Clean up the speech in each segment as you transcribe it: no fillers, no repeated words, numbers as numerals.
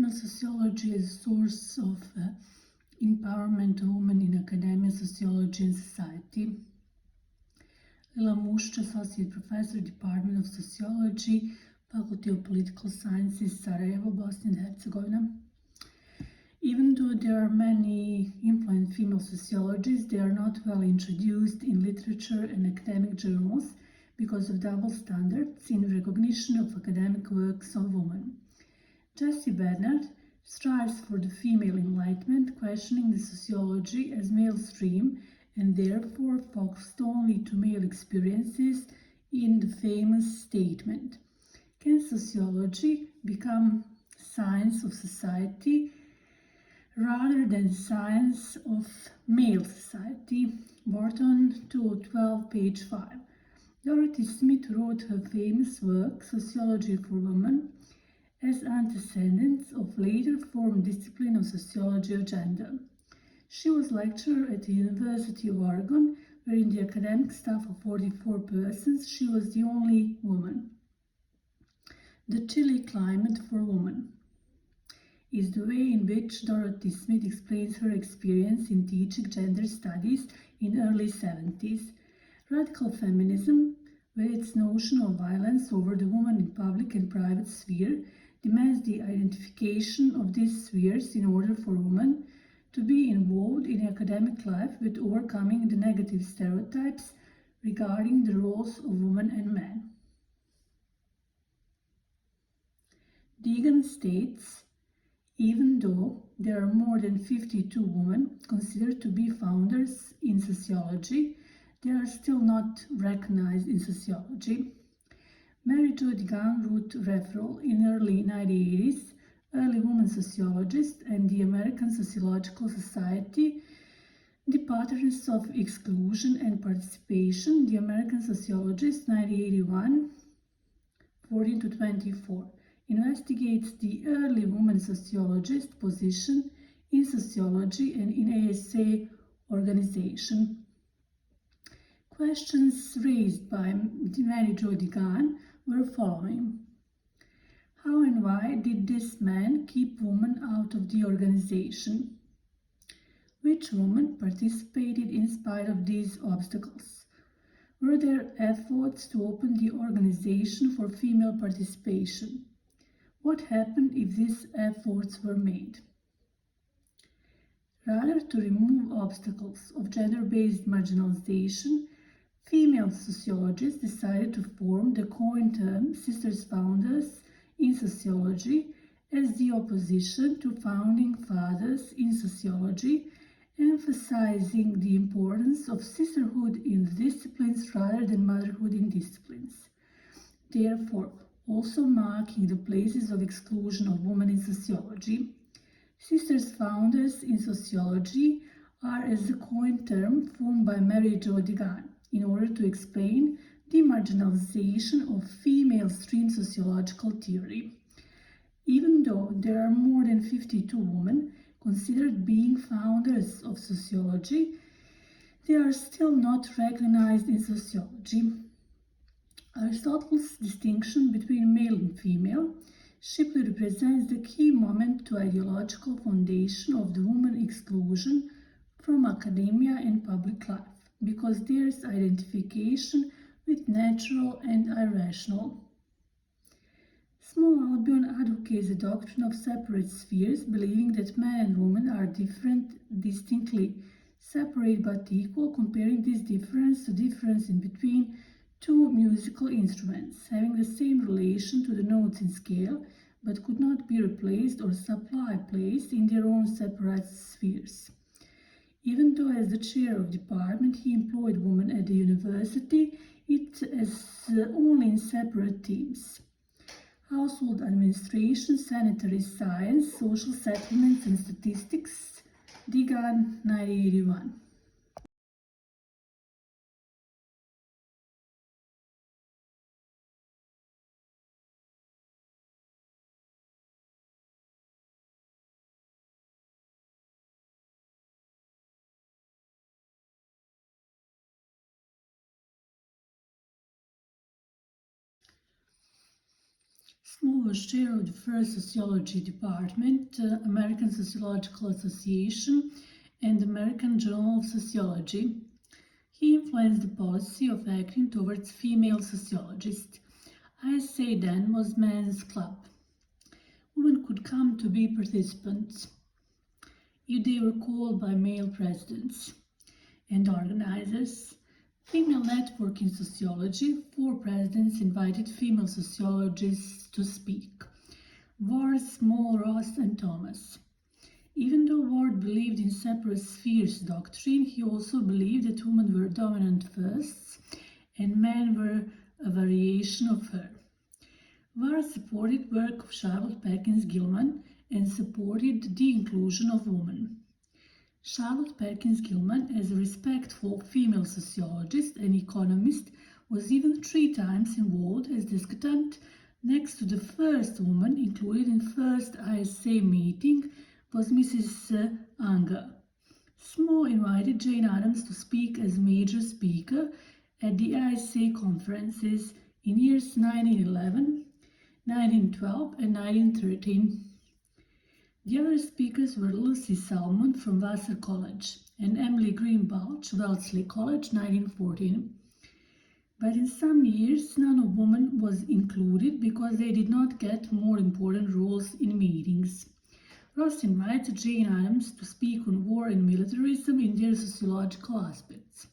Female sociology is a source of empowerment of women in academia, sociology, and society. Lila Mušić, Associate Professor, Department of Sociology, Faculty of Political Sciences, Sarajevo, Bosnia and Herzegovina. Even though there are many influential female sociologists, they are not well introduced in literature and academic journals because of double standards in recognition of academic works of women. Jessie Bernard strives for the female enlightenment, questioning the sociology as male-stream and therefore focused only to male experiences in the famous statement, "Can sociology become science of society rather than science of male society?" Wharton 212, page 5. Dorothy Smith wrote her famous work, Sociology for Women, as antecedents of later formed discipline of sociology of gender. She was lecturer at the University of Oregon, where in the academic staff of 44 persons, she was the only woman. The chilly climate for women is the way in which Dorothy Smith explains her experience in teaching gender studies in early 70s. Radical feminism, with its notion of violence over the woman in public and private sphere, demands the identification of these spheres in order for women to be involved in academic life with overcoming the negative stereotypes regarding the roles of women and men. Deegan states, even though there are more than 52 women considered to be founders in sociology, they are still not recognized in sociology. Mary Jo DeGan wrote referral in early 1980s, Early Woman Sociologist and the American Sociological Society, The Patterns of Exclusion and Participation, The American Sociologist, 1981, 14-24, investigates the early woman sociologist position in sociology and in ASA organization. Questions raised by Mary Jo DeGan were following. How and why did this man keep women out of the organization? Which women participated in spite of these obstacles? Were there efforts to open the organization for female participation? What happened if these efforts were made? Rather to remove obstacles of gender-based marginalization, female sociologists decided to form the coined term Sisters Founders in Sociology as the opposition to founding fathers in sociology, emphasizing the importance of sisterhood in the disciplines rather than motherhood in disciplines. Therefore, also marking the places of exclusion of women in sociology. Sisters Founders in Sociology are, as a coined term, formed by Mary Jo DeGan in order to explain the marginalization of female stream sociological theory. Even though there are more than 52 women considered being founders of sociology, they are still not recognized in sociology. Aristotle's distinction between male and female Shipley represents the key moment to ideological foundation of the woman exclusion from academia and public life, because there is identification with natural and irrational. Small Albion advocates the doctrine of separate spheres, believing that man and woman are different, distinctly separate but equal, comparing this difference to difference in between two musical instruments, having the same relation to the notes in scale, but could not be replaced or supply place in their own separate spheres. Even though as the chair of department he employed women at the university, it as only in separate teams. Household administration, sanitary science, social settlements and statistics, DeGan, 1981. who was chair of the first sociology department, American Sociological Association, and American Journal of Sociology. He influenced the policy of acting towards female sociologists. ISA then was men's club. Women could come to be participants if they were called by male presidents and organizers. Female Network in Sociology, 4 presidents invited female sociologists to speak: Ward, Small, Ross, and Thomas. Even though Ward believed in separate spheres doctrine, he also believed that women were dominant firsts and men were a variation of her. Ward supported work of Charlotte Perkins Gilman and supported the inclusion of women. Charlotte Perkins Gilman, as a respectful female sociologist and economist, was even 3 times involved as discutant. Next to the first woman included in first ISA meeting was Mrs. Unger. Small invited Jane Addams to speak as major speaker at the ISA conferences in years 1911, 1912 and 1913. The other speakers were Lucy Salmon from Vassar College and Emily Green Balch, Wellesley College, 1914. But in some years, none of women was included because they did not get more important roles in meetings. Ross invited Jane Addams to speak on war and militarism in their sociological aspects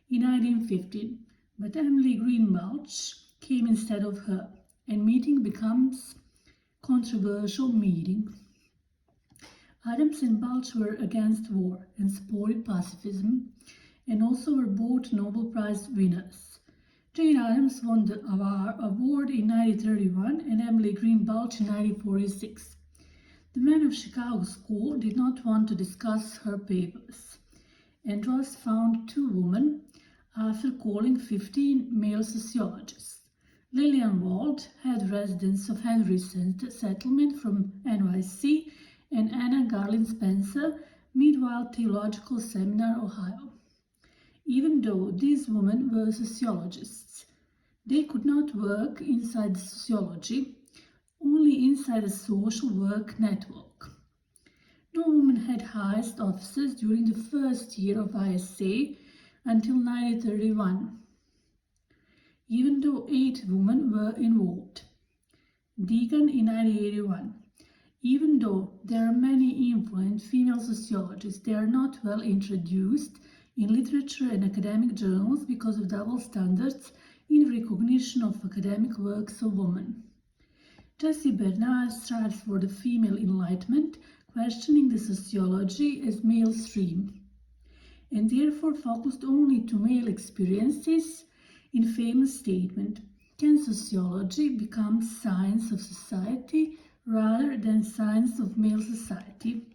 in 1915, but Emily Green Balch came instead of her, and meeting becomes controversial meeting. Addams and Balch were against war and supported pacifism, and also were both Nobel Prize winners. Jane Addams won the award in 1931 and Emily Green Balch in 1946. The men of Chicago School did not want to discuss her papers, and Ross found 2 women after calling 15 male sociologists. Lillian Wald, head residence of Henry Settlement from NYC, and Anna Garland Spencer, Midwell Theological Seminar, Ohio. Even though these women were sociologists, they could not work inside sociology, only inside a social work network. No woman had highest offices during the first year of ISA until 1931, even though 8 women were involved. Deegan in 1981. Even though there are many influent female sociologists, they are not well introduced in literature and academic journals because of double standards in recognition of academic works of women. Jessie Bernard strives for the female enlightenment, questioning the sociology as male stream, and therefore focused only to male experiences in famous statement, "Can sociology become science of society rather than science of male society?"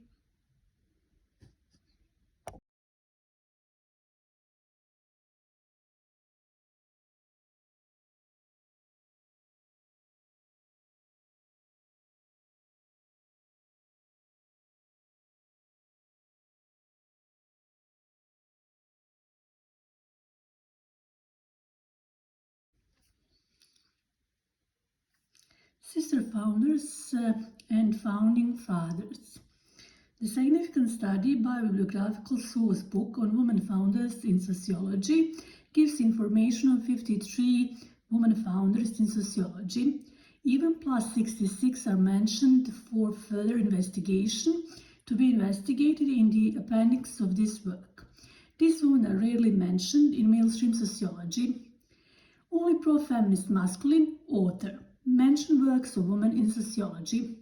Sister founders and founding fathers. The significant study bibliographical source book on women founders in sociology gives information on 53 women founders in sociology. Even plus 66 are mentioned for further investigation to be investigated in the appendix of this work. These women are rarely mentioned in mainstream sociology. Only pro-feminist masculine author mention works of women in sociology.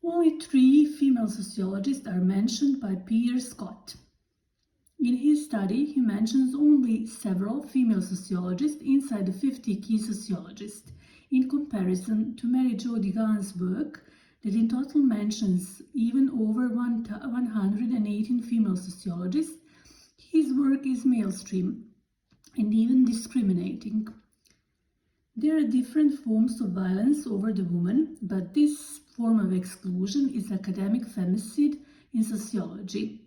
Only 3 female sociologists are mentioned by Peter Scott. In his study, he mentions only several female sociologists inside the 50 key sociologists, in comparison to Mary Jo DeGan's work that in total mentions even over 118 female sociologists. His work is mainstream and even discriminating. There are different forms of violence over the woman, but this form of exclusion is academic femicide in sociology.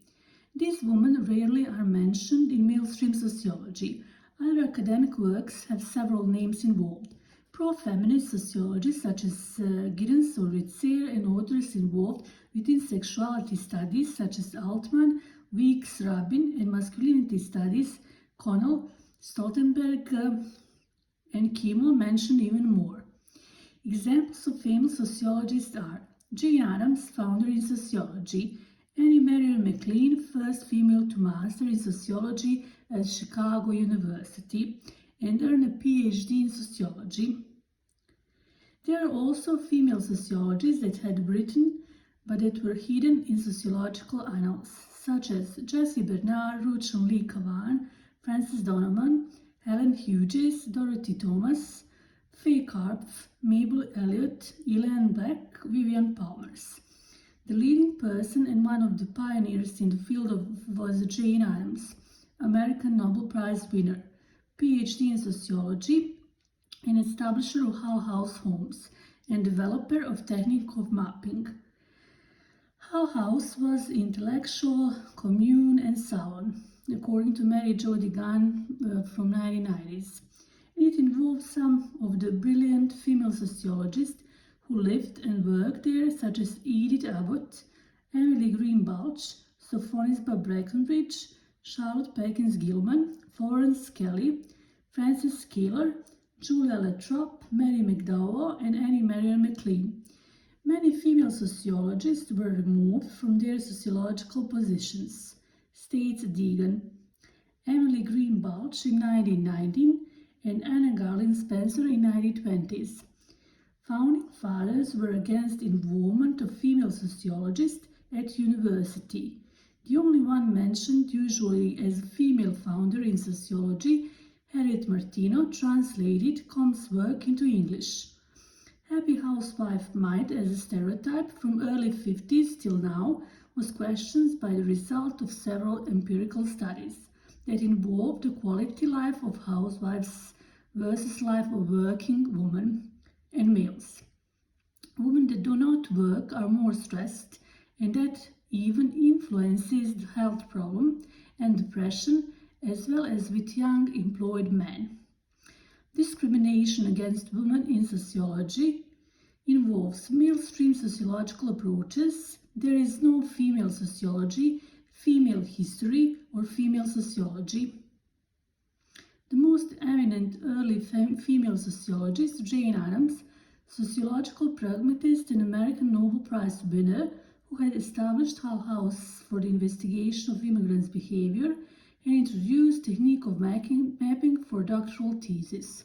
These women rarely are mentioned in mainstream sociology. Other academic works have several names involved. Pro-feminist sociologists such as Giddens or Ritzer and others involved within sexuality studies such as Altman, Weeks, Rabin, and masculinity studies, Connell, Stoltenberg, and Kimmel mentioned even more. Examples of famous sociologists are Jane Addams, founder in sociology, Annie Marion McLean, first female to master in sociology at Chicago University, and earned a PhD in sociology. There are also female sociologists that had written but that were hidden in sociological annals, such as Jessie Bernard, Ruth Lee Kavan, Frances Donovan, Helen Hughes, Dorothy Thomas, Faye Karpf, Mabel Elliott, Elaine Black, Vivian Palmers. The leading person and one of the pioneers in the field was Jane Addams, American Nobel Prize winner, PhD in sociology, and establisher of Hull House homes, and developer of technique of mapping. Hull House was intellectual, commune, and salon, according to Mary Jo DeGan from 1990s. It involved some of the brilliant female sociologists who lived and worked there, such as Edith Abbott, Emily Green Balch, Sophonisba Breckenridge, Charlotte Perkins Gilman, Florence Kelly, Frances Scaler, Julia Latrobe, Mary McDowell, and Annie Marion McLean. Many female sociologists were removed from their sociological positions, states Deegan. Emily Green Balch in 1919 and Anna Garland Spencer in 1920s. Founding fathers were against involvement of female sociologists at university. The only one mentioned, usually as a female founder in sociology, Harriet Martineau, translated Combs' work into English. Happy housewife might, as a stereotype from early 50s till now, was questioned by the result of several empirical studies that involved the quality life of housewives versus life of working women and males. Women that do not work are more stressed, and that even influences the health problem and depression, as well as with young employed men. Discrimination against women in sociology involves mainstream sociological approaches. There is no female sociology, female history, or female sociology. The most eminent early female sociologist, Jane Addams, sociological pragmatist and American Nobel Prize winner, who had established Hull House for the investigation of immigrants' behavior and introduced technique of mapping for doctoral thesis.